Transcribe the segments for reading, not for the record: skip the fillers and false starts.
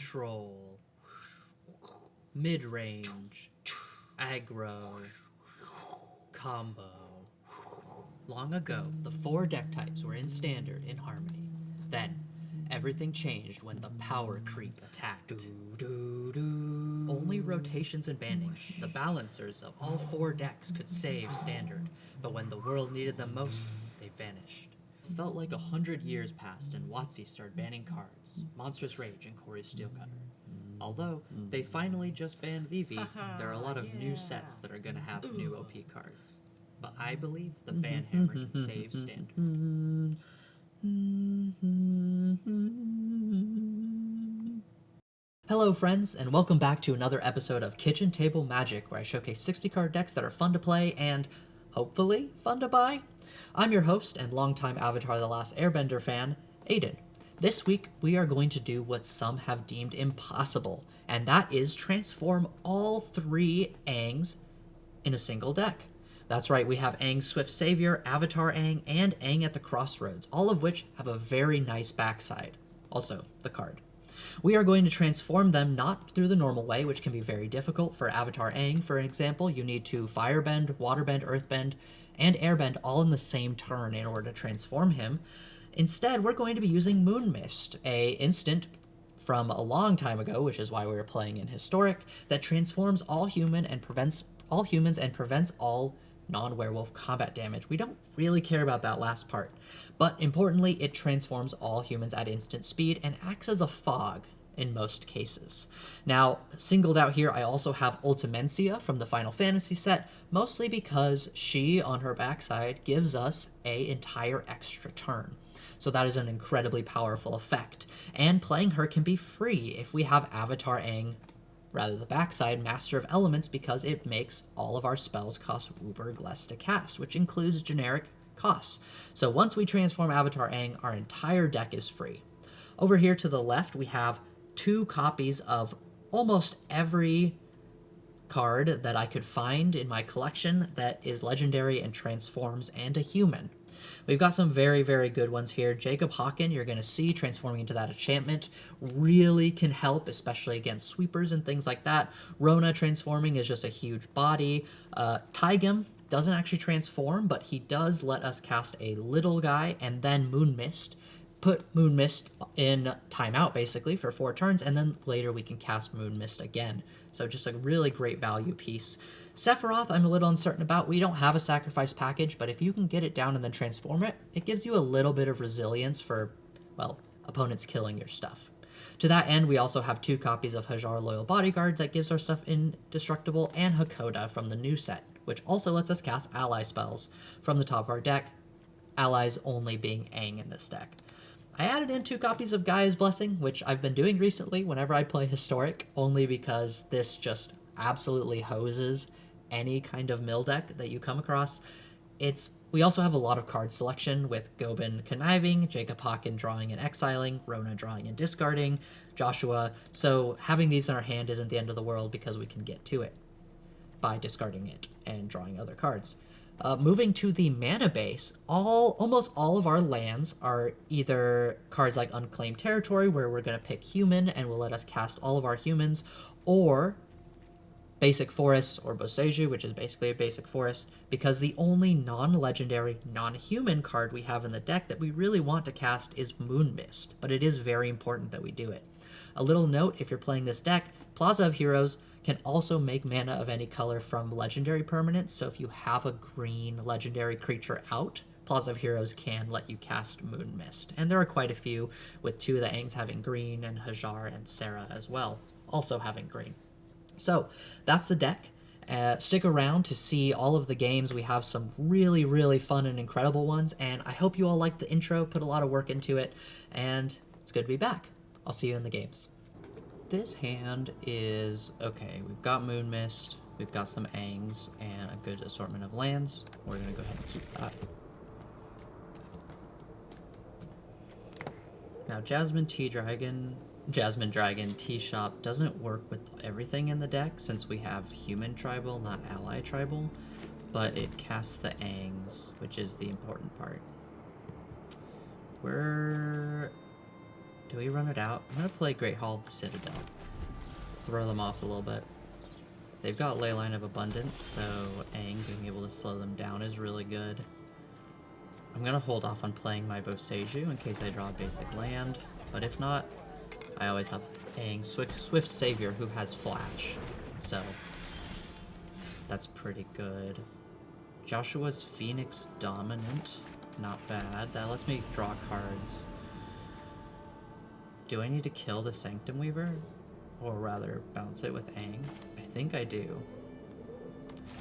control, mid-range, aggro, combo. Long ago, the 4 deck types were in Standard in Harmony. Then, everything changed when the power creep attacked. Only rotations and bannings, the balancers of all 4 decks could save Standard, but when the world needed them most, they vanished. Felt like 100 years passed and WotC started banning cards, Monstrous Rage and Corey Steelcutter. Although, they finally just banned Vivi, there are a lot of new sets that are going to have new OP cards. But I believe the ban hammer can save Standard. Hello friends, and welcome back to another episode of Kitchen Table Magic, where I showcase 60 card decks that are fun to play and, hopefully, fun to buy. I'm your host and longtime Avatar The Last Airbender fan, Aiden. This week, we are going to do what some have deemed impossible, and that is transform all 3 Aangs in a single deck. That's right, we have Aang Swift Savior, Avatar Aang, and Aang at the Crossroads, all of which have a very nice backside. Also, the card. We are going to transform them not through the normal way, which can be very difficult. For Avatar Aang, for example, you need to Firebend, Waterbend, Earthbend, and Airbend all in the same turn in order to transform him. Instead, we're going to be using Moonmist, a instant from a long time ago, which is why we were playing in Historic, that transforms all humans and prevents all non-werewolf combat damage. We don't really care about that last part, but importantly, it transforms all humans at instant speed and acts as a fog in most cases. Now, singled out here, I also have Ultimencia from the Final Fantasy set, mostly because she, on her backside, gives us an entire extra turn. So that is an incredibly powerful effect, and playing her can be free if we have Avatar Aang, rather the backside, Master of Elements, because it makes all of our spells cost WUBURG less to cast, which includes generic costs. So once we transform Avatar Aang, our entire deck is free. Over here to the left, we have 2 copies of almost every card that I could find in my collection that is legendary and transforms and a human. We've got some very, very good ones here. Jacob Hawken, you're going to see, transforming into that enchantment really can help, especially against sweepers and things like that. Rona transforming is just a huge body. Taigam doesn't actually transform, but he does let us cast a little guy, and then Moonmist. Put Moonmist in timeout, basically, for 4 turns, and then later we can cast Moonmist again. So just a really great value piece. Sephiroth, I'm a little uncertain about. We don't have a sacrifice package, but if you can get it down and then transform it, it gives you a little bit of resilience for, well, opponents killing your stuff. To that end, we also have 2 copies of Hajar Loyal Bodyguard that gives our stuff indestructible, and Hakoda from the new set, which also lets us cast ally spells from the top of our deck, allies only being Aang in this deck. I added in 2 copies of Gaia's Blessing, which I've been doing recently whenever I play Historic, only because this just absolutely hoses any kind of mill deck that you come across. We also have a lot of card selection with Gobin conniving, Jacob Hawken drawing and exiling, Rona drawing and discarding, Joshua, so having these in our hand isn't the end of the world because we can get to it by discarding it and drawing other cards. Moving to the mana base, almost all of our lands are either cards like Unclaimed Territory, where we're going to pick human and will let us cast all of our humans, or Basic Forests or Boseiju, which is basically a basic forest, because the only non-legendary, non-human card we have in the deck that we really want to cast is Moonmist, but it is very important that we do it. A little note, if you're playing this deck, Plaza of Heroes can also make mana of any color from legendary permanents, so if you have a green legendary creature out, Plaza of Heroes can let you cast Moonmist. And there are quite a few, with 2 of the Aangs having green, and Hajar and Sarah as well, also having green. So, that's the deck. Stick around to see all of the games. We have some really, really fun and incredible ones, and I hope you all liked the intro, put a lot of work into it, and it's good to be back. I'll see you in the games. This hand is okay. We've got Moonmist, we've got some Aangs, and a good assortment of lands. We're going to go ahead and keep that. Now, Jasmine Dragon T-Shop doesn't work with everything in the deck since we have human tribal, not ally tribal, but it casts the Aangs, which is the important part. We're Do we run it out? I'm gonna play Great Hall of the Citadel. Throw them off a little bit. They've got Leyline of Abundance, so Aang being able to slow them down is really good. I'm gonna hold off on playing my Boseiju in case I draw a basic land, but if not, I always have Aang, Swift Savior, who has Flash, so that's pretty good. Joshua's Phoenix Dominant, not bad. That lets me draw cards. Do I need to kill the Sanctum Weaver? Or rather, bounce it with Aang? I think I do.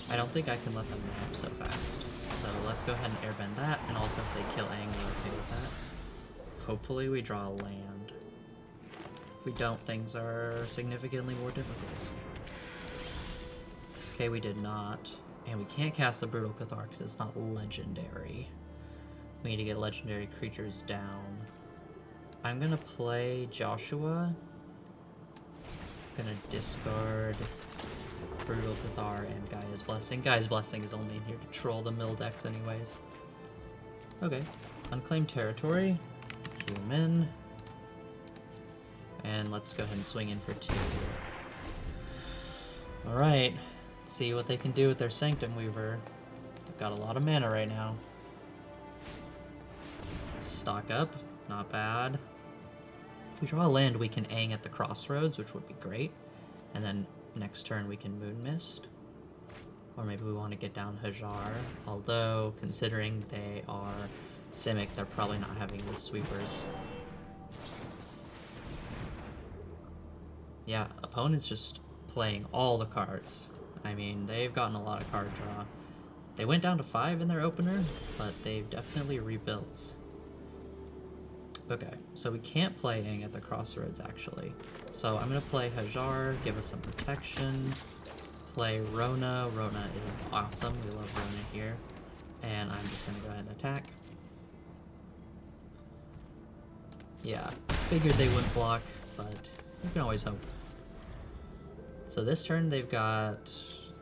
I don't think I can let them ramp so fast. So let's go ahead and airbend that, and also if they kill Aang, we're okay with that. Hopefully we draw a land. If we don't, things are significantly more difficult. Okay, we did not. And we can't cast the Brutal Cathar because it's not legendary. We need to get legendary creatures down. I'm gonna play Joshua. Gonna discard Brutal Cathar and Gaia's Blessing. Gaia's Blessing is only in here to troll the mill decks anyways. Okay. Unclaimed Territory. Human. And let's go ahead and swing in for 2. Alright. See what they can do with their Sanctum Weaver. They've got a lot of mana right now. Stock up. Not bad. If we draw a land, we can Aang at the Crossroads, which would be great. And then next turn we can Moonmist. Or maybe we want to get down Hajar. Although, considering they are Simic, they're probably not having the sweepers. Yeah, opponent's just playing all the cards. I mean, they've gotten a lot of card draw. They went down to 5 in their opener, but they've definitely rebuilt. Okay, so we can't play Aang at the Crossroads, actually. So I'm going to play Hajar, give us some protection. Play Rona. Rona is awesome. We love Rona here. And I'm just going to go ahead and attack. Yeah, figured they wouldn't block, but you can always hope. So this turn they've got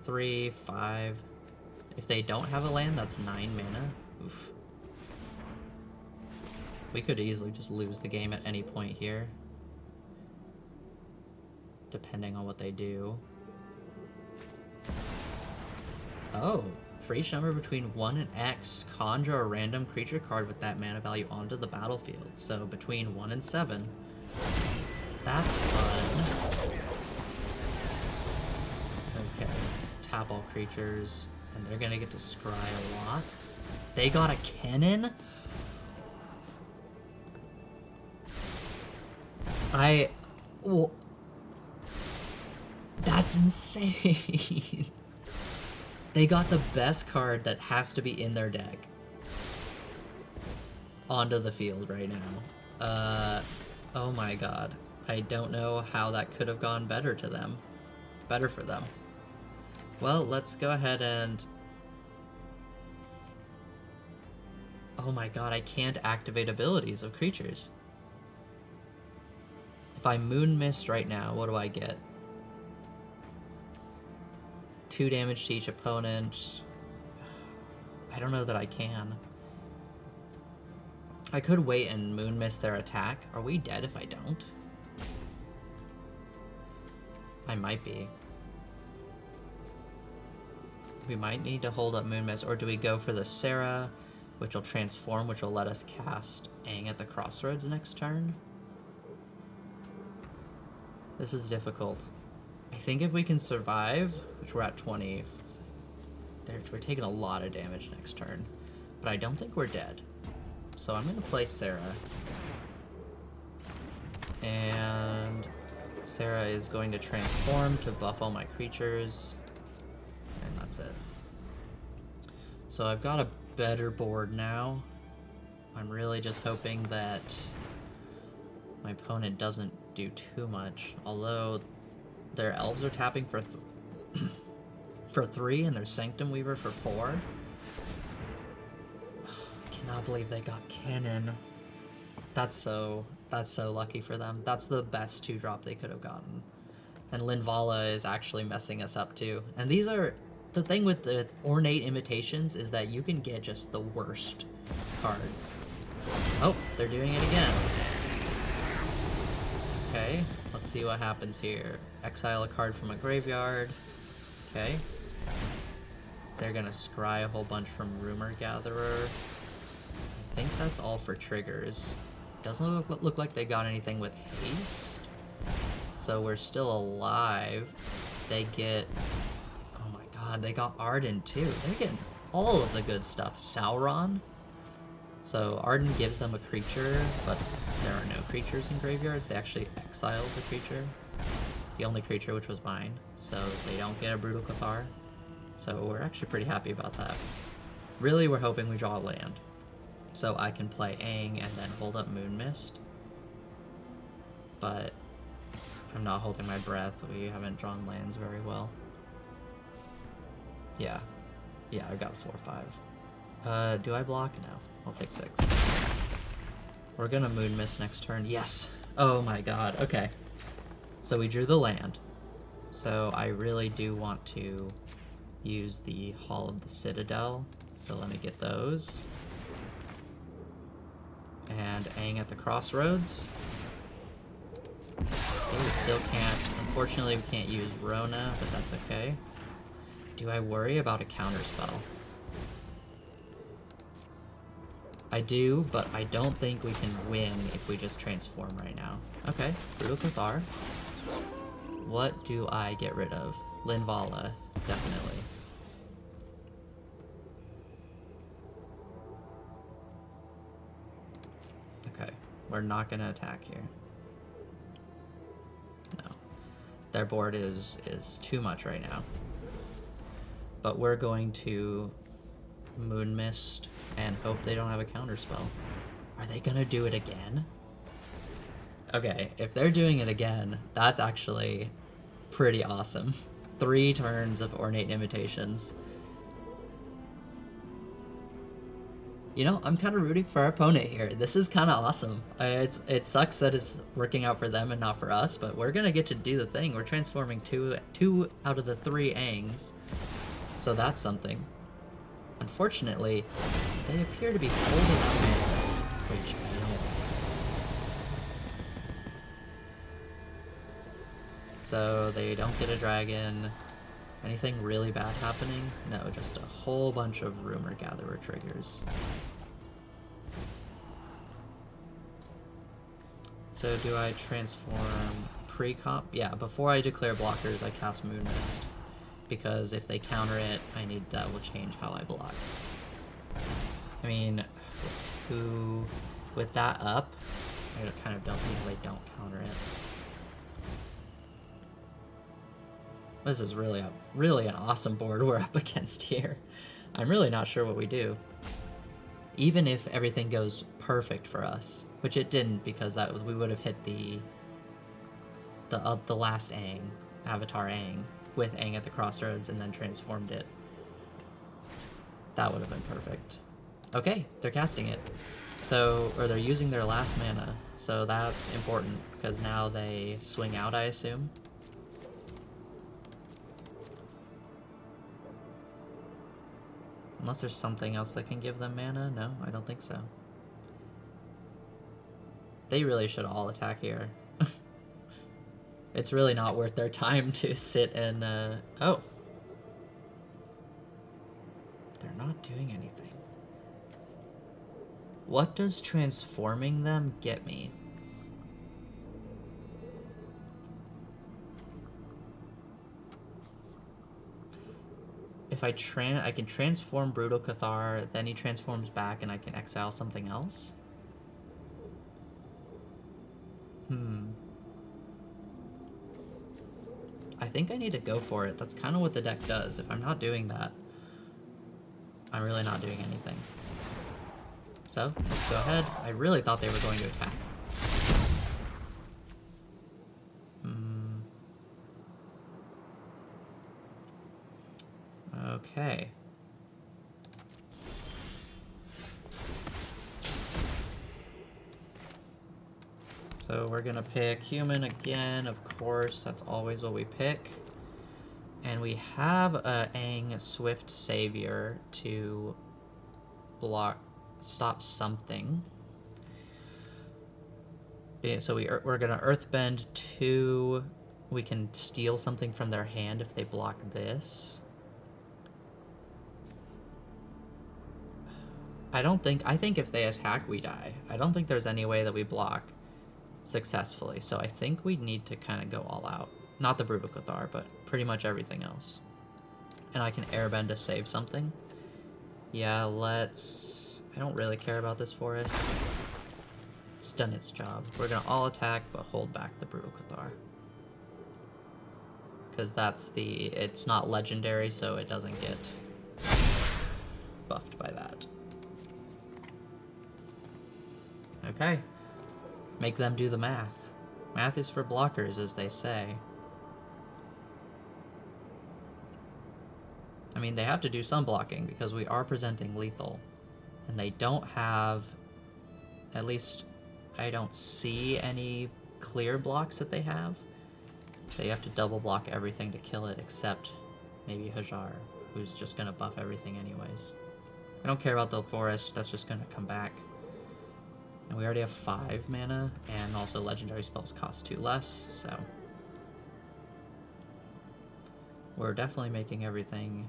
3, 5. If they don't have a land, that's 9 mana. Oof. We could easily just lose the game at any point here. Depending on what they do. Oh, for each number between 1 and X, conjure a random creature card with that mana value onto the battlefield. So between 1 and 7. That's fun. Okay, tap all creatures, and they're gonna get to scry a lot. They got a cannon? Well, that's insane. They got the best card that has to be in their deck onto the field right now. Oh my god. I don't know how that could have gone better to them. Better for them. Well, let's go ahead and... Oh my god, I can't activate abilities of creatures. If I Moonmist right now, what do I get? 2 damage to each opponent. I don't know that I can. I could wait and Moonmist their attack. Are we dead if I don't? I might be. We might need to hold up Moonmist, or do we go for the Sarah, which will transform, which will let us cast Aang at the Crossroads next turn? This is difficult. I think if we can survive, which we're at 20, we're taking a lot of damage next turn, but I don't think we're dead. So I'm gonna play Sarah. And Sarah is going to transform to buff all my creatures. And that's it. So I've got a better board now. I'm really just hoping that my opponent doesn't do too much. Although their elves are tapping for for 3 and their Sanctum Weaver for 4. I cannot believe they got cannon. That's so lucky for them. That's the best 2-drop they could have gotten. And Linvala is actually messing us up too. And these are... The thing with the Ornate Imitations is that you can get just the worst cards. Oh, they're doing it again. Okay, let's see what happens here. Exile a card from a graveyard. Okay. They're gonna scry a whole bunch from Rumor Gatherer. I think that's all for triggers. Doesn't look like they got anything with haste. So we're still alive. They get... Oh my god, they got Arden too. They're getting all of the good stuff. Sauron. So Arden gives them a creature, but there are no creatures in graveyards. They actually exiled the creature. The only creature, which was mine. So they don't get a Brutal Cathar. So we're actually pretty happy about that. Really, we're hoping we draw a land. So I can play Aang and then hold up Moonmist. But I'm not holding my breath. We haven't drawn lands very well. Yeah. Yeah, I've got 4/5. Do I block? No. I'll take 6. We're gonna Moonmist next turn. Yes! Oh my god. Okay. So we drew the land. So I really do want to use the Hall of the Citadel. So let me get those. And Aang at the Crossroads. Okay, we still can't... Unfortunately, we can't use Rona, but that's okay. Do I worry about a counterspell? I do, but I don't think we can win if we just transform right now. Okay, Brutal Cathar. What do I get rid of? Linvala, definitely. Okay, we're not gonna attack here. No. Their board is too much right now. But we're going to Moonmist and hope they don't have a counterspell. Are they gonna do it again? Okay, if they're doing it again, that's actually pretty awesome. 3 turns of Ornate Imitations. You know, I'm kind of rooting for our opponent here. This is kind of awesome. It sucks that it's working out for them and not for us, but we're gonna get to do the thing. We're transforming two out of the 3 Aangs, so that's something. Unfortunately, they appear to be holding up mana, which I don't. So they don't get a dragon. Anything really bad happening? No, just a whole bunch of Rumor Gatherer triggers. So do I transform pre-comp? Yeah, before I declare blockers, I cast Moonmist. Because if they counter it, that will change how I block. I mean, with that up, I kind of don't see how they don't counter it. This is really an awesome board we're up against here. I'm really not sure what we do. Even if everything goes perfect for us, which it didn't, because we would have hit the last Aang, Avatar Aang, with Aang at the Crossroads and then transformed it. That would have been perfect. Okay, they're casting it. So, or they're using their last mana, so that's important, because now they swing out, I assume. Unless there's something else that can give them mana? No, I don't think so. They really should all attack here. It's really not worth their time to sit and, oh. They're not doing anything. What does transforming them get me? If I can transform Brutal Cathar, then he transforms back and I can exile something else? I think I need to go for it. That's kind of what the deck does. If I'm not doing that, I'm really not doing anything. So, let's go ahead. I really thought they were going to attack. Okay. So we're gonna pick human again, of course. That's always what we pick. And we have a Aang Swift Savior to stop something. Yeah, so we're gonna Earthbend 2. We can steal something from their hand if they block this. I think if they attack, we die. I don't think there's any way that we block successfully, so I think we need to kind of go all out. Not the Brutal Cathar, but pretty much everything else. And I can Airbend to save something. Yeah, let's... I don't really care about this forest. It's done its job. We're gonna all attack, but hold back the Brutal Cathar. Because that's the... It's not legendary, so it doesn't get buffed by that. Okay. Make them do the math. Math is for blockers, as they say. I mean, they have to do some blocking, because we are presenting lethal. And they don't have... At least, I don't see any clear blocks that they have. They have to double block everything to kill it, except maybe Hajar, who's just gonna buff everything anyways. I don't care about the forest, that's just gonna come back. And we already have 5 mana, and also legendary spells cost 2 less, so... We're definitely making everything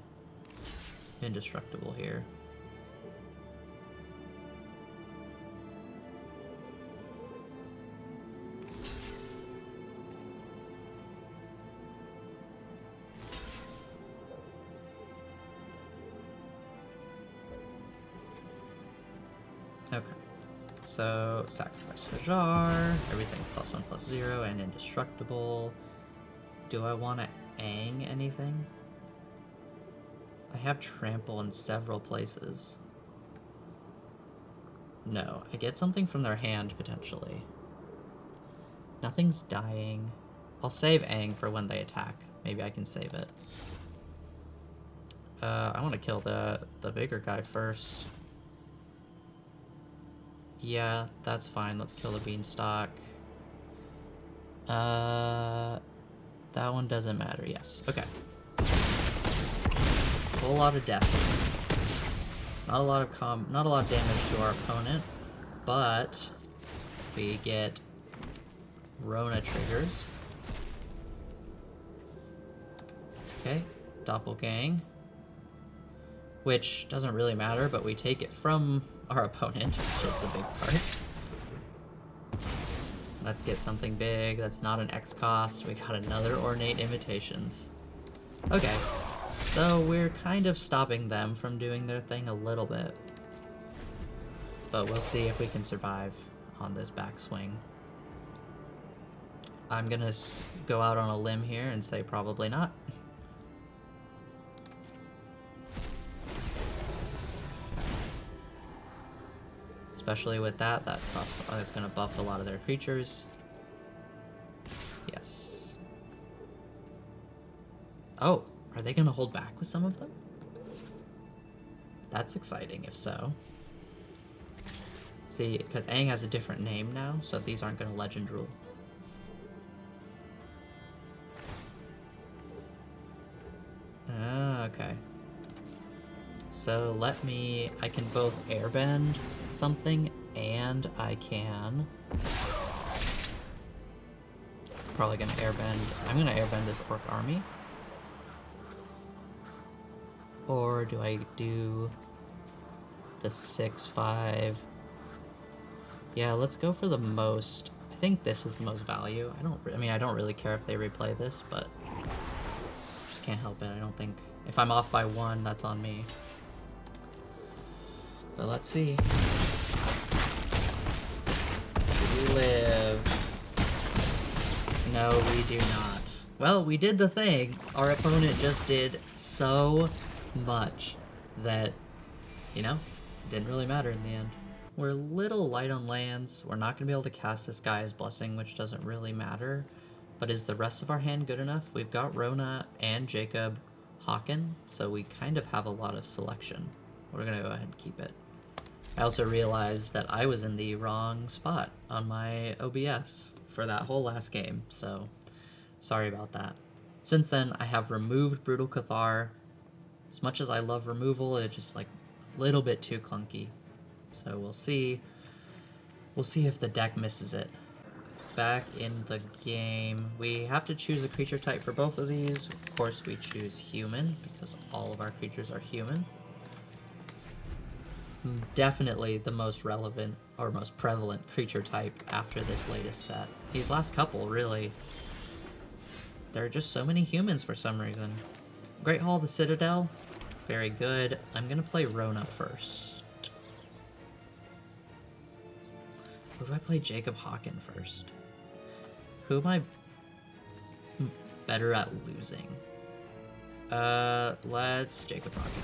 indestructible here. Okay. So, sacrifice Hajar, everything +1/+0, and indestructible. Do I want to Aang anything? I have trample in several places. No, I get something from their hand, potentially. Nothing's dying. I'll save Aang for when they attack. Maybe I can save it. I want to kill the bigger guy first. Yeah, that's fine. Let's kill the beanstalk. That one doesn't matter. Yes. Okay. A whole lot of death. Not a lot of damage to our opponent, but we get Rona triggers. Okay, Doppelgang. Which doesn't really matter, but we take it from our opponent, which is the big part. Let's get something big. That's not an X cost. We got another Ornate Imitations. Okay, so we're kind of stopping them from doing their thing a little bit. But we'll see if we can survive on this backswing. I'm gonna go out on a limb here and say probably not. Especially with that buffs, it's going to buff a lot of their creatures. Yes. Oh, are they going to hold back with some of them? That's exciting, if so. See, because Aang has a different name now, so these aren't going to legend rule. Ah, okay. So I can both airbend something, and I can... I'm gonna airbend this orc army. Or do I do the 6/5? Yeah, let's go for the most. I think this is the most value. I don't really care if they replay this, but just can't help it. I don't think if I'm off by 1, that's on me. But let's see. Do we live? No, we do not. Well, we did the thing. Our opponent just did so much that, you know, it didn't really matter in the end. We're a little light on lands. We're not going to be able to cast this Guy's Blessing, which doesn't really matter. But is the rest of our hand good enough? We've got Rona and Jacob Hawken, so we kind of have a lot of selection. We're going to go ahead and keep it. I also realized that I was in the wrong spot on my OBS for that whole last game, so sorry about that. Since then, I have removed Brutal Cathar. As much as I love removal, it's just like a little bit too clunky. So we'll see. We'll see if the deck misses it. back in the game. We have to choose a creature type for both of these. Of course, we choose human, because all of our creatures are human. Definitely the most relevant, or most prevalent creature type after this latest set. These last couple, really. There are just so many humans for some reason. Great Hall of the Citadel, very good. I'm gonna play Rona first. Or do I play Jacob Hawken first? Who am I better at losing? Let's Jacob Hawken.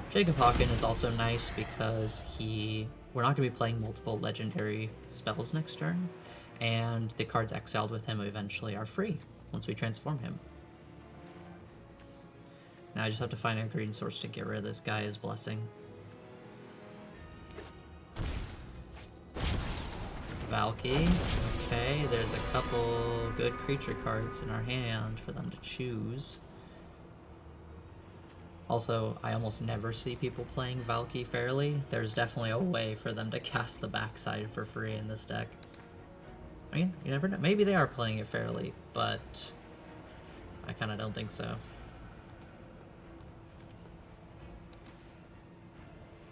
Jacob Hawken is also nice because we're not going to be playing multiple legendary spells next turn, and the cards exiled with him eventually are free once we transform him. Now I just have to find a green source to get rid of this Gaia's Blessing. Valky. Okay, there's a couple good creature cards in our hand for them to choose. Also, I almost never see people playing Valky fairly. There's definitely a way for them to cast the backside for free in this deck. I mean, you never know. Maybe they are playing it fairly, but I kind of don't think so.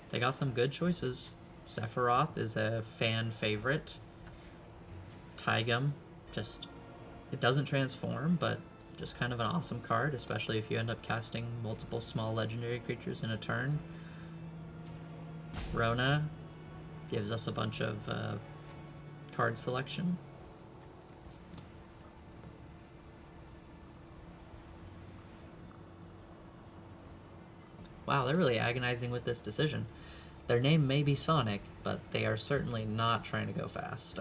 They got some good choices. Sephiroth is a fan favorite. Taigam, it doesn't transform, but just kind of an awesome card, especially if you end up casting multiple small legendary creatures in a turn. Rona gives us a bunch of card selection. Wow, they're really agonizing with this decision. Their name may be Sonic, but they are certainly not trying to go fast.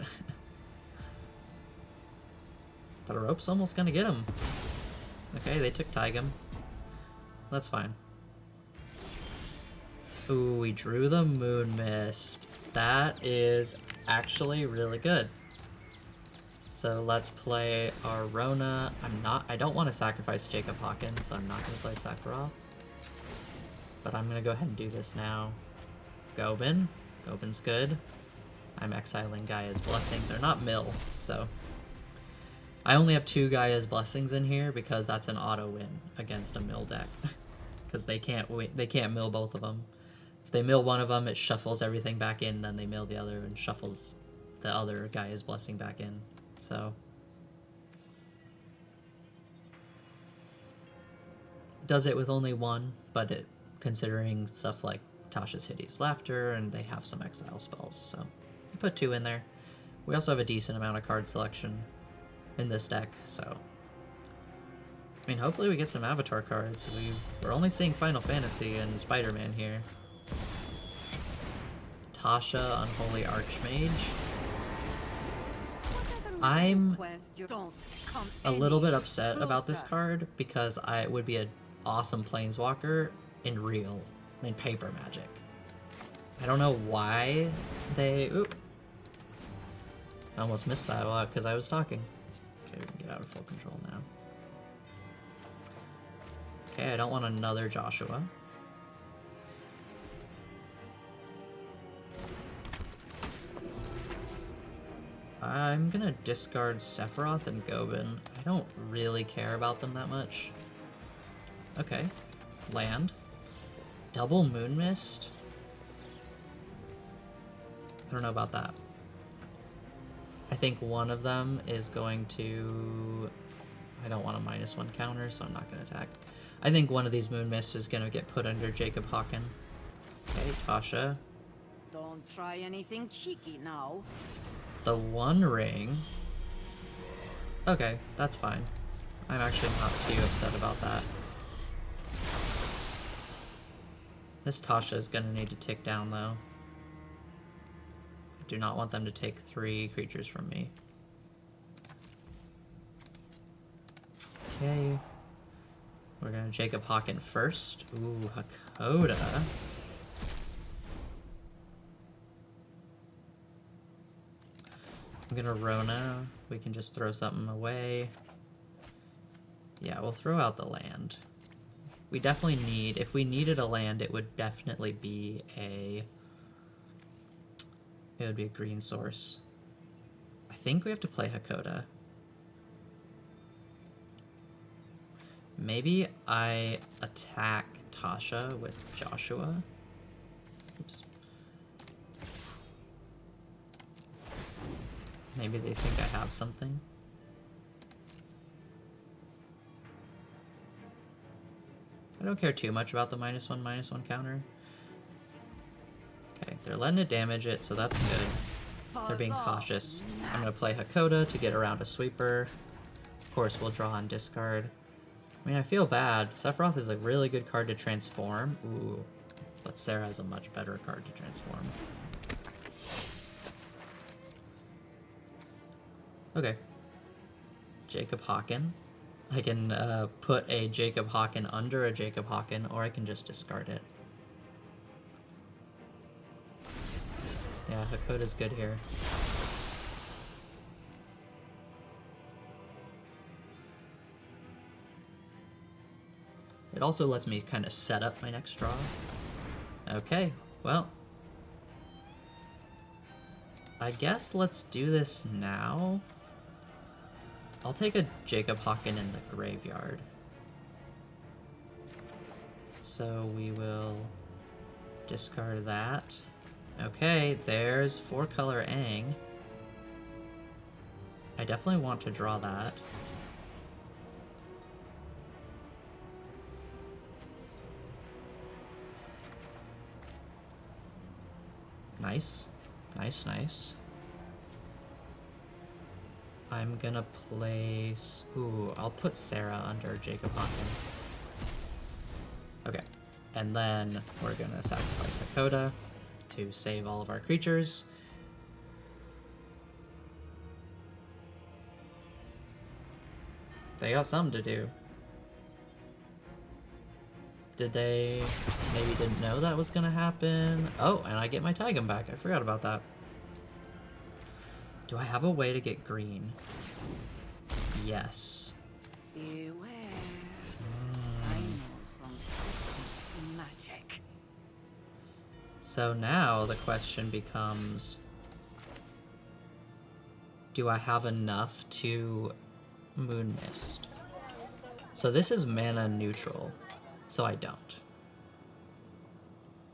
The rope's almost gonna get him. Okay, they took Taigam. That's fine. Ooh, we drew the Moonmist. That is actually really good. So let's play our Rona. I don't want to sacrifice Jacob Hawken, so I'm not gonna play Sephiroth. But I'm gonna go ahead and do this now. Gobin. Gobin's good. I'm exiling Gaia's Blessing. They're not mill, so I only have 2 Gaia's Blessings in here because that's an auto win against a mill deck. Because they can't mill both of them. If they mill one of them, it shuffles everything back in, then they mill the other and shuffles the other Gaia's Blessing back in. So does it with only 1, but considering stuff like Tasha's Hideous Laughter, and they have some exile spells, so you put 2 in there. We also have a decent amount of card selection in this deck, so I mean, hopefully we get some Avatar cards. We're only seeing Final Fantasy and Spider-Man here. Tasha, Unholy Archmage. I'm a little bit upset about this card because it would be an awesome Planeswalker in paper Magic. I don't know why they... Oop. I almost missed that a lot because I was talking. Okay, we can get out of full control now. Okay, I don't want another Joshua. I'm gonna discard Sephiroth and Gobin. I don't really care about them that much. Okay. Land. Double Moonmist? I don't know about that. I think one of them is going to... I don't want a -1 counter, so I'm not going to attack. I think one of these Moonmists is going to get put under Jacob Hawken. Okay, Tasha. Don't try anything cheeky now. The One Ring. Okay, that's fine. I'm actually not too upset about that. This Tasha is going to need to tick down, though. I do not want them to take 3 creatures from me. Okay. We're going to Jacob Hawken first. Ooh, Hakoda. I'm going to Rona. We can just throw something away. Yeah, we'll throw out the land. We definitely need... If we needed a land, it would definitely be a... It would be a green source. I think we have to play Hakoda. Maybe I attack Tasha with Joshua. Oops. Maybe they think I have something. I don't care too much about the -1/-1 counter. Okay, they're letting it damage it, so that's good. They're being cautious. I'm gonna play Hakoda to get around a sweeper. Of course, we'll draw and discard. I mean, I feel bad. Sephiroth is a really good card to transform. Ooh, but Sarah is a much better card to transform. Okay. Jacob Hawken. I can put a Jacob Hawken under a Jacob Hawken, or I can just discard it. Yeah, Hakoda's good here. It also lets me kind of set up my next draw. Okay, well. I guess let's do this now. I'll take a Jacob Hawken in the graveyard. So we will discard that. Okay, there's 4-color Aang. I definitely want to draw that. Nice. Nice, nice. I'm gonna place... Ooh, I'll put Sarah under Jacob Hawken. Okay. And then we're gonna sacrifice Hakoda to save all of our creatures. They got something to do. Did they maybe didn't know that was gonna happen? Oh, and I get my Taigam back. I forgot about that. Do I have a way to get green? Yes. Beware. I know some magic. So now the question becomes, do I have enough to Moonmist? So this is mana neutral, so I don't.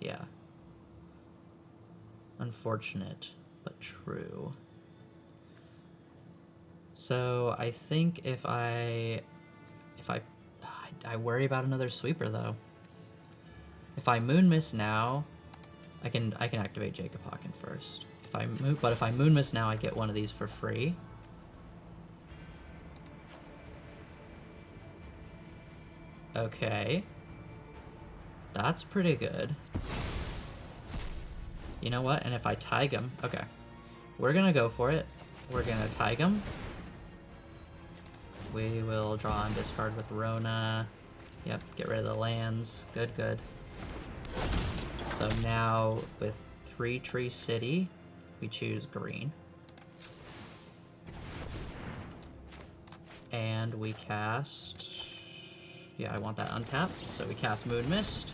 Yeah. Unfortunate, but true. So I think if I worry about another sweeper though. If I Moonmist now, I can activate Jacob Hawken first. If I Moonmist now, I get one of these for free. Okay. That's pretty good. You know what? And if I Taigam, okay. We're gonna go for it. We're gonna Taigam. We will draw and discard with Rona. Yep, get rid of the lands. Good, good. So now with 3-Tree City, we choose green. And we cast... Yeah, I want that untapped. So we cast Moonmist.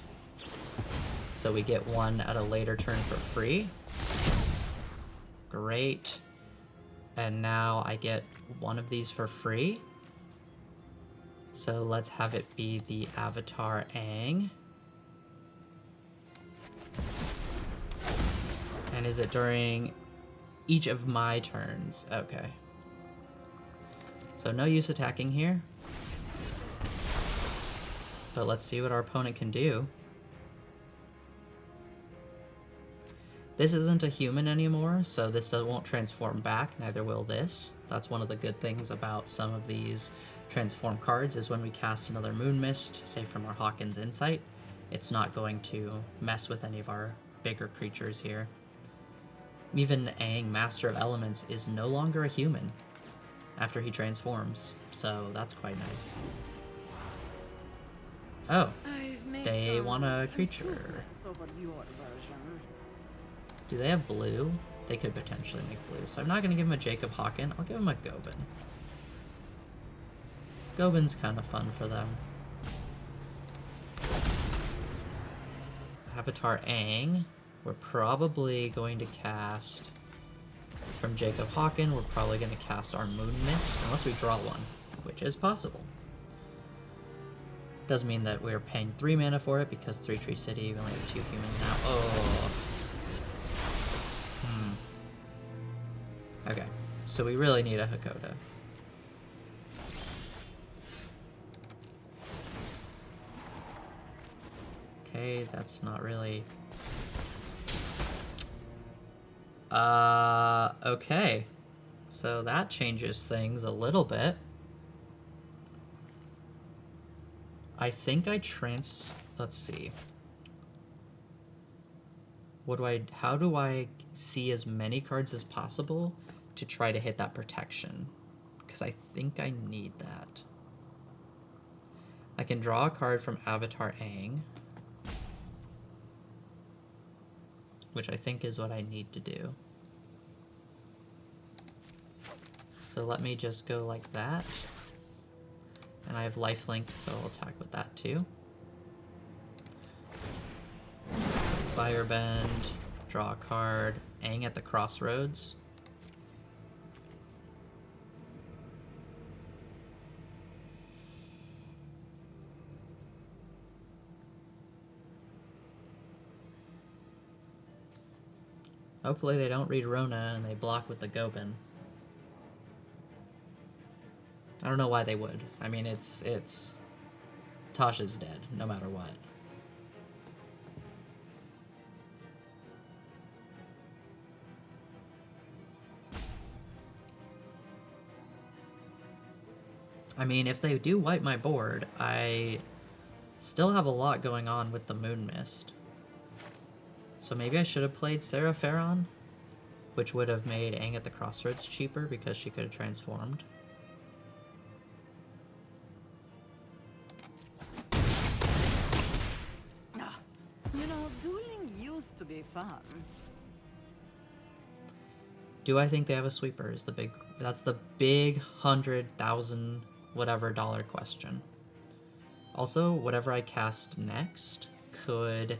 So we get one at a later turn for free. Great. And now I get one of these for free. So let's have it be the Avatar Aang. And is it during each of my turns? Okay. So no use attacking here. But let's see what our opponent can do. This isn't a human anymore, so this won't transform back, neither will this. That's one of the good things about some of these transform cards, is when we cast another Moonmist, say from our Hawken's Insight, it's not going to mess with any of our bigger creatures here. Even Aang, Master of Elements, is no longer a human after he transforms, so that's quite nice. Oh, they want a creature. Do they have blue? They could potentially make blue, so I'm not going to give him a Jacob Hawken. I'll give him a Gobin. Gobin's kind of fun for them. Avatar Aang. We're probably going to cast From Jacob Hawken, we're probably going to cast our Moonmist, unless we draw one, which is possible. Doesn't mean that we're paying 3 mana for it, because 3 Tree City, we only have 2 humans now. Oh. Okay, so we really need a Hakoda. Okay, that's not really... okay. So that changes things a little bit. I think let's see. How do I see as many cards as possible to try to hit that protection? Because I think I need that. I can draw a card from Avatar Aang, which I think is what I need to do. So let me just go like that. And I have lifelink, so I'll attack with that too. Firebend, draw a card, Aang at the Crossroads. Hopefully they don't read Rona and they block with the Gobin. I don't know why they would. I mean, it's Tasha's dead, no matter what. I mean, if they do wipe my board, I still have a lot going on with the Moonmist. So maybe I should have played Sarah Farron, which would have made Aang at the Crossroads cheaper because she could have transformed. You know, dueling used to be fun. Do I think they have a sweeper? That's the big $100,000 whatever dollar question. Also, whatever I cast next could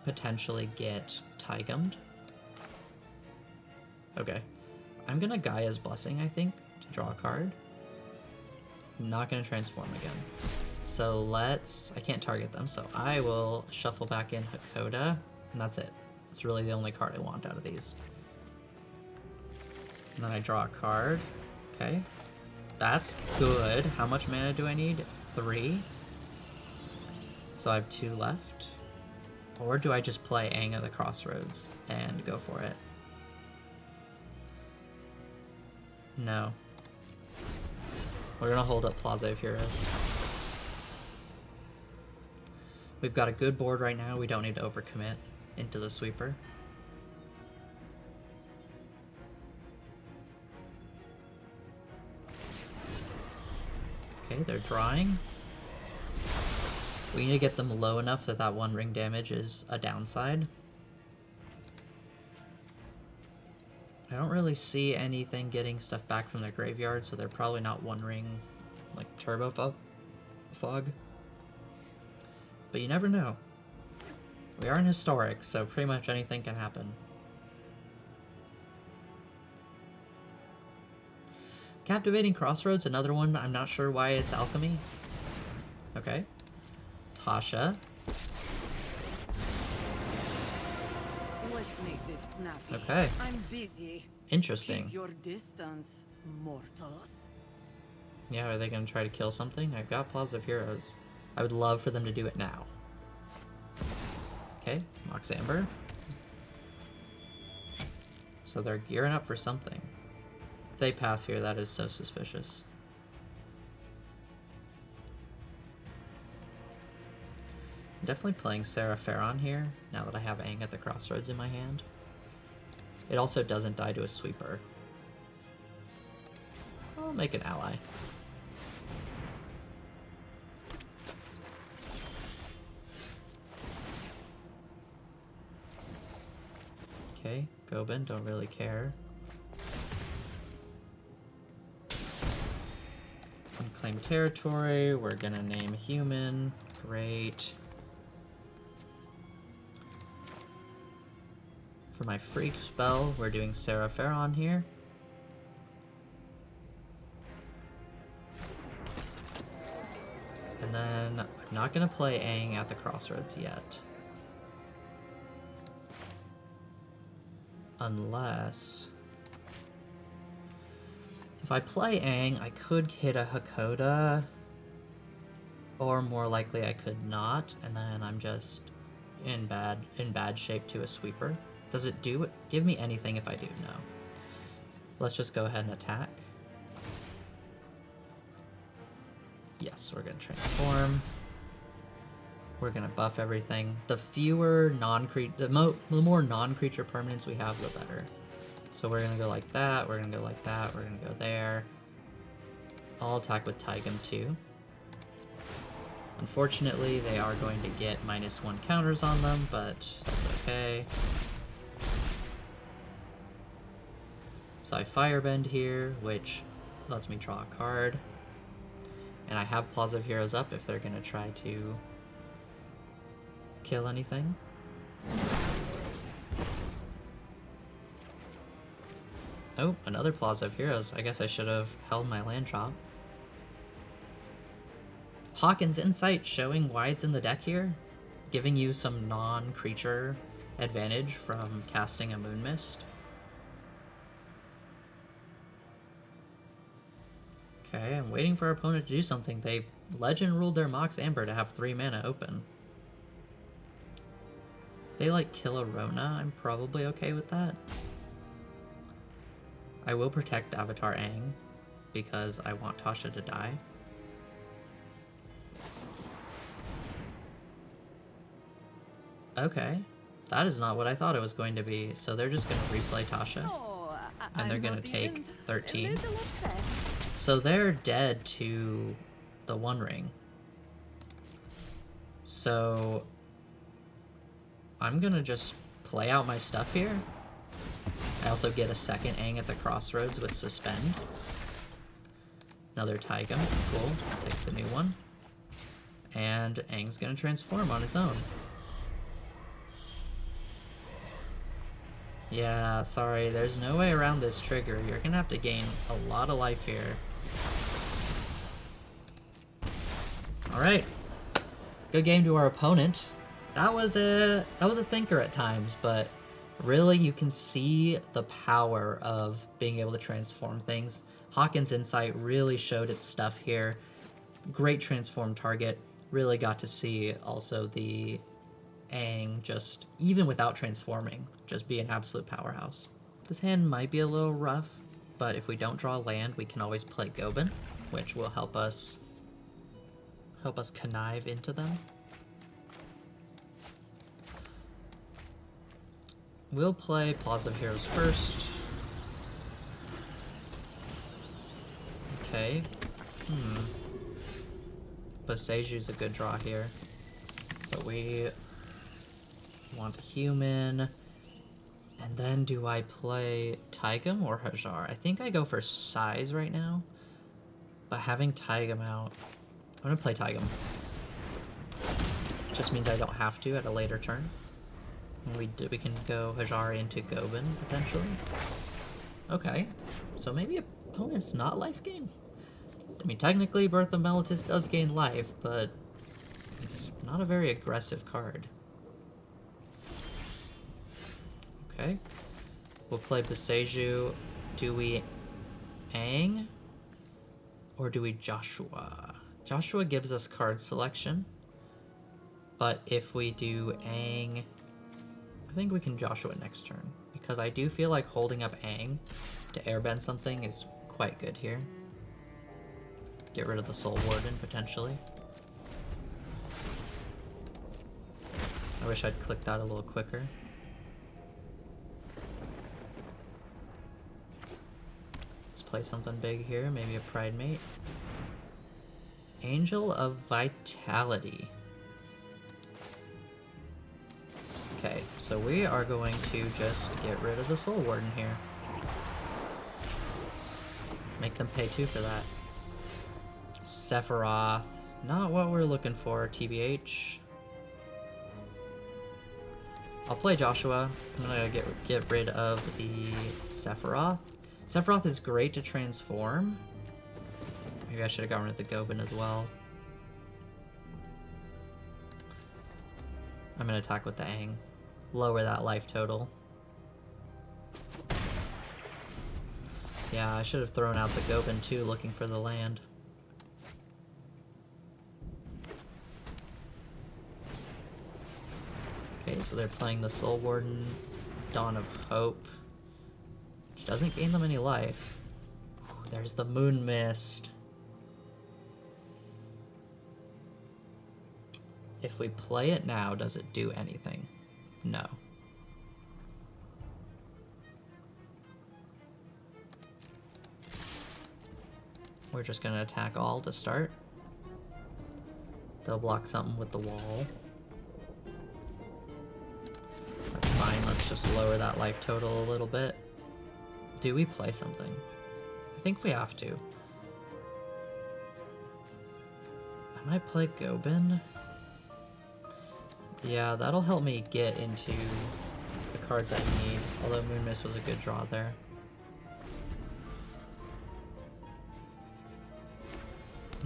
potentially get Tygummed. Okay. I'm gonna Gaia's Blessing, I think, to draw a card. I'm not gonna transform again. So I can't target them, so I will shuffle back in Hakoda, and that's it. It's really the only card I want out of these. And then I draw a card. Okay. That's good. How much mana do I need? 3. So I have 2 left. Or do I just play Aang at the Crossroads and go for it? No. We're gonna hold up Plaza of Heroes. We've got a good board right now. We don't need to overcommit into the sweeper. Okay, they're drawing. We need to get them low enough that that 1 ring damage is a downside. I don't really see anything getting stuff back from their graveyard, so they're probably not 1 ring, like, turbo fog. But you never know. We are in Historic, so pretty much anything can happen. Captivating Crossroads, another one. I'm not sure why it's alchemy. Okay. Tasha. Let's make this snappy. Okay. I'm busy. Interesting. Keep your distance, mortals. Yeah, are they going to try to kill something? I've got Plaza of Heroes. I would love for them to do it now. Okay, Mox Amber. So they're gearing up for something. If they pass here, that is so suspicious. I'm definitely playing Sarah Farron here, now that I have Aang at the Crossroads in my hand. It also doesn't die to a sweeper. I'll make an ally. Okay, Gobin, don't really care. Unclaim territory, we're gonna name human. Great. For my freak spell, we're doing Serapheron here. And then I'm not going to play Aang at the Crossroads yet. Unless... if I play Aang, I could hit a Hakoda. Or more likely I could not, and then I'm just in bad shape to a sweeper. Does it do it? Give me anything if I do? No. Let's just go ahead and attack. Yes, we're gonna transform. We're gonna buff everything. The fewer the more non-creature permanents we have, the better. So we're gonna go like that, we're gonna go like that, we're gonna go there. I'll attack with Taigam too. Unfortunately, they are going to get -1 counters on them, but that's okay. So I Firebend here, which lets me draw a card. And I have Plaza of Heroes up if they're going to try to kill anything. Oh, another Plaza of Heroes. I guess I should have held my land drop. Hawkins Insight showing why it's in the deck here, giving you some non-creature advantage from casting a Moonmist. Okay, I'm waiting for our opponent to do something. They legend ruled their Mox Amber to have 3 mana open. If they like kill a Rona, I'm probably okay with that. I will protect Avatar Aang because I want Tasha to die. Okay, that is not what I thought it was going to be. So they're just going to replay Tasha, and they're going to take 13. So they're dead to the One Ring. So I'm going to just play out my stuff here. I also get a second Aang at the Crossroads with Suspend. Another Taiga, cool, I'll take the new one. And Aang's going to transform on his own. Yeah, sorry, there's no way around this trigger. You're gonna have to gain a lot of life here. Alright. Good game to our opponent. That was a thinker at times, but really you can see the power of being able to transform things. Hawkins Insight really showed its stuff here. Great transform target. Really got to see also the Aang just, even without transforming, just be an absolute powerhouse. This hand might be a little rough, but if we don't draw land, we can always play Gobin, which will help us connive into them. We'll play Plaza of Heroes first. Okay. Boseju's a good draw here. So we want a human. And then do I play Taigam or Hajar? I think I go for size right now. But having Taigam out, I'm gonna play Taigam. Just means I don't have to at a later turn. And we can go Hajar into Gobin potentially. Okay, so maybe opponent's not life gain. I mean, technically Birth of Meletis does gain life, but it's not a very aggressive card. Okay, we'll play Boseju. Do we Aang or do we Joshua? Joshua gives us card selection, but if we do Aang, I think we can Joshua next turn, because I do feel like holding up Aang to airbend something is quite good here. Get rid of the Soul Warden, potentially. I wish I'd clicked that a little quicker. Let's play something big here, maybe a Pride Mate. Angel of Vitality. Okay, so we are going to just get rid of the Soul Warden here. Make them pay 2 for that. Sephiroth, not what we're looking for, TBH. I'll play Joshua. I'm gonna get rid of the Sephiroth. Sephiroth is great to transform. Maybe I should have gotten rid of the Gobin as well. I'm gonna attack with the Aang. Lower that life total. Yeah, I should have thrown out the Gobin too, looking for the land. Okay, so they're playing the Soul Warden, Dawn of Hope, which doesn't gain them any life. There's the Moonmist. If we play it now, does it do anything? No. We're just gonna attack all to start. They'll block something with the wall. That's fine, let's just lower that life total a little bit. Do we play something? I think we have to. I might play Gobin. Yeah, that'll help me get into the cards I need, although Moonmist was a good draw there.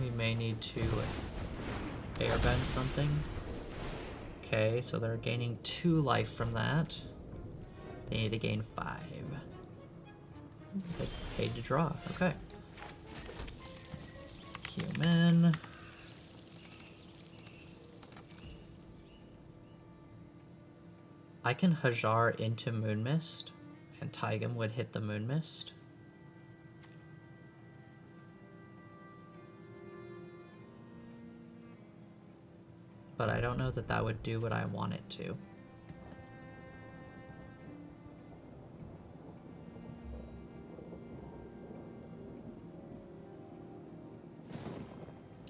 We may need to airbend something. Okay, so they're gaining 2 life from that. They need to gain 5. They paid to draw, okay. Human. I can Hajar into Moonmist, and Taigam would hit the Moonmist. But I don't know that that would do what I want it to.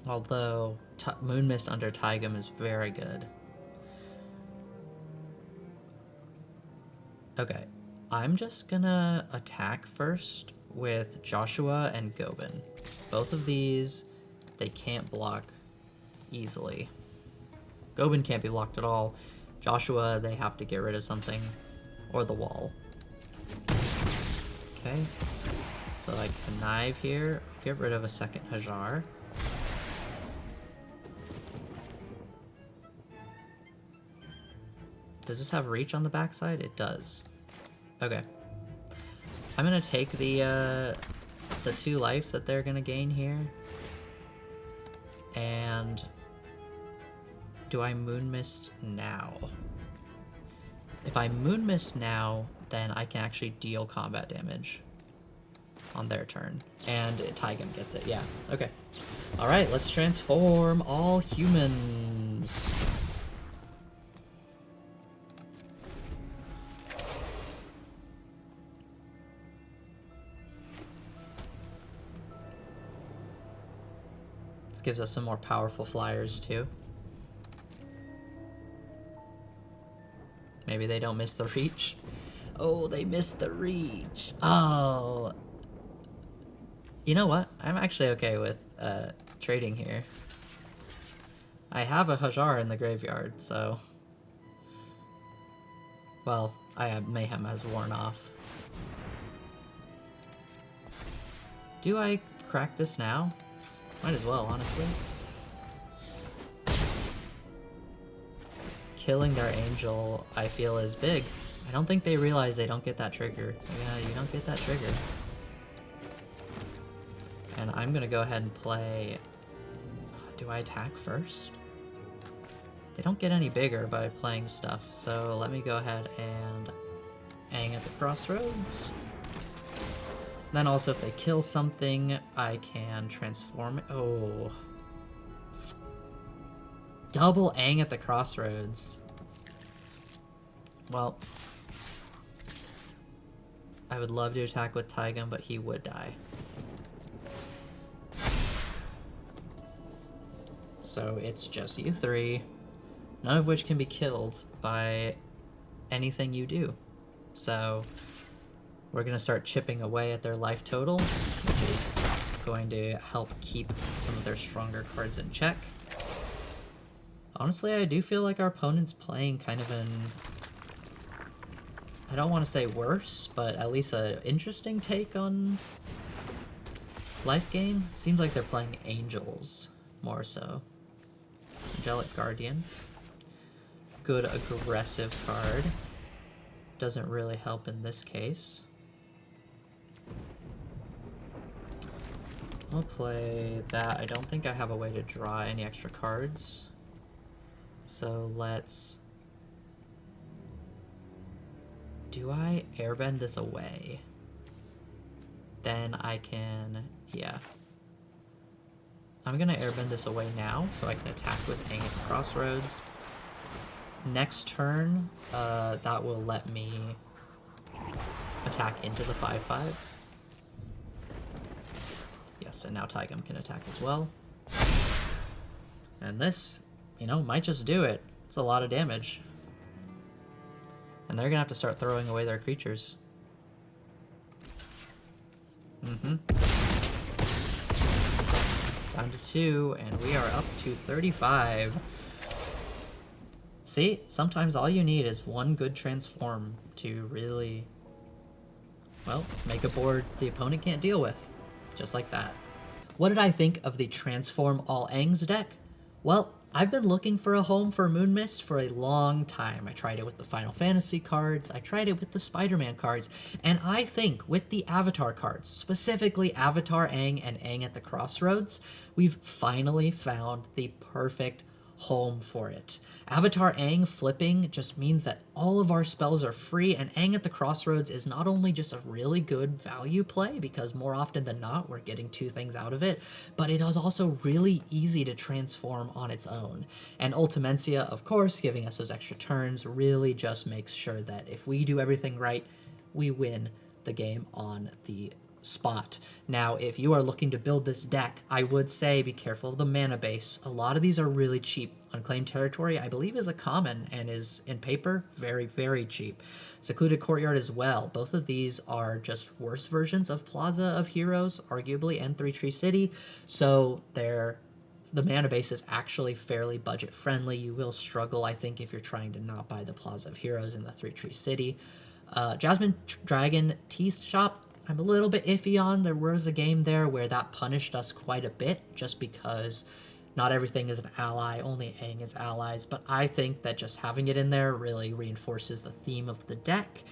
Although Moonmist under Taigam is very good. Okay, I'm just gonna attack first with Joshua and Gobin. Both of these, they can't block easily. Gobin can't be blocked at all. Joshua, they have to get rid of something, or the wall. Okay, so I connive here, get rid of a second Hajar. Does this have reach on the backside? It does. Okay. I'm gonna take the 2 life that they're gonna gain here. And do I Moonmist now? If I Moonmist now, then I can actually deal combat damage on their turn. And Taigam gets it, yeah. Okay. Alright, let's transform all humans. This gives us some more powerful flyers too. Maybe they don't miss the reach. Oh, they missed the reach. Oh. You know what? I'm actually okay with trading here. I have a Hajar in the graveyard, so... Well, I have Mayhem has worn off. Do I crack this now? Might as well, honestly. Killing their angel, I feel, is big. I don't think they realize they don't get that trigger. Yeah, you don't get that trigger. And I'm gonna go ahead and play... Do I attack first? They don't get any bigger by playing stuff, so let me go ahead and Aang at the Crossroads. Then also if they kill something, I can transform it. Oh. Double Aang at the Crossroads. Well, I would love to attack with Taigam, but he would die. So it's just you 3, none of which can be killed by anything you do. So we're gonna start chipping away at their life total, which is going to help keep some of their stronger cards in check. Honestly, I do feel like our opponent's playing kind of an I don't want to say worse, but at least an interesting take on life gain. Seems like they're playing Angels more so. Angelic Guardian. Good aggressive card. Doesn't really help in this case. I'll play that. I don't think I have a way to draw any extra cards. So let's... Do I airbend this away? Then I can... Yeah. I'm gonna airbend this away now, so I can attack with Aang at Crossroads. Next turn, that will let me attack into the 5/5. Yes, and now Taigam can attack as well. And this, you know, might just do it. It's a lot of damage. And they're gonna have to start throwing away their creatures. Down to 2, and we are up to 35. See, sometimes all you need is one good transform to really, well, make a board the opponent can't deal with. Just like that. What did I think of the Transform All Aang's deck? Well, I've been looking for a home for Moonmist for a long time. I tried it with the Final Fantasy cards, I tried it with the Spider-Man cards, and I think with the Avatar cards, specifically Avatar Aang and Aang at the Crossroads, we've finally found the perfect home for it. Avatar Aang flipping just means that all of our spells are free, and Aang at the Crossroads is not only just a really good value play, because more often than not we're getting 2 things out of it, but it is also really easy to transform on its own. And Ultimencia, of course, giving us those extra turns, really just makes sure that if we do everything right, we win the game on the spot. Now, if you are looking to build this deck, I would say be careful of the mana base. A lot of these are really cheap. Unclaimed Territory, I believe, is a common and is, in paper, very, very cheap. Secluded Courtyard as well. Both of these are just worse versions of Plaza of Heroes, arguably, and Three Tree City, so the mana base is actually fairly budget friendly. You will struggle, I think, if you're trying to not buy the Plaza of Heroes and the Three Tree City. Jasmine Dragon Tea Shop, I'm a little bit iffy on. There was a game there where that punished us quite a bit just because not everything is an ally, only Aang is allies, but I think that just having it in there really reinforces the theme of the deck.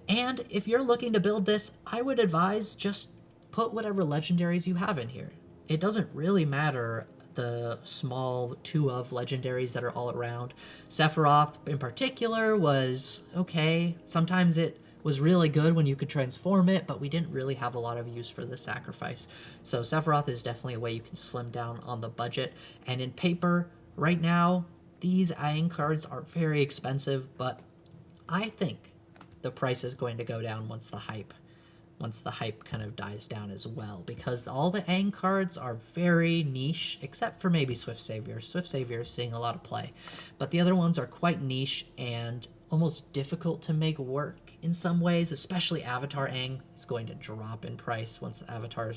And if you're looking to build this, I would advise just put whatever legendaries you have in here. It doesn't really matter the small 2 of legendaries that are all around. Sephiroth in particular was okay. Sometimes it was really good when you could transform it, but we didn't really have a lot of use for the sacrifice. So Sephiroth is definitely a way you can slim down on the budget. And in paper, right now, these Aang cards are very expensive, but I think the price is going to go down once the hype kind of dies down as well, because all the Aang cards are very niche, except for maybe Swift Savior. Swift Savior is seeing a lot of play, but the other ones are quite niche and almost difficult to make work in some ways, especially Avatar Aang is going to drop in price once Avatar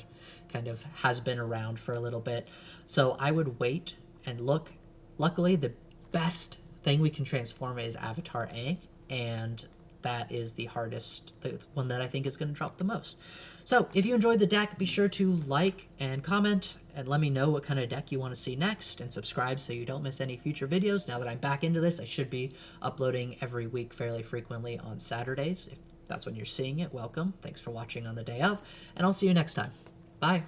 kind of has been around for a little bit. So I would wait and look. Luckily, the best thing we can transform is Avatar Aang, and that is the hardest, the one that I think is going to drop the most. So if you enjoyed the deck, be sure to like and comment and let me know what kind of deck you want to see next, and subscribe so you don't miss any future videos. Now that I'm back into this, I should be uploading every week fairly frequently on Saturdays. If that's when you're seeing it, welcome. Thanks for watching on the day of, and I'll see you next time. Bye.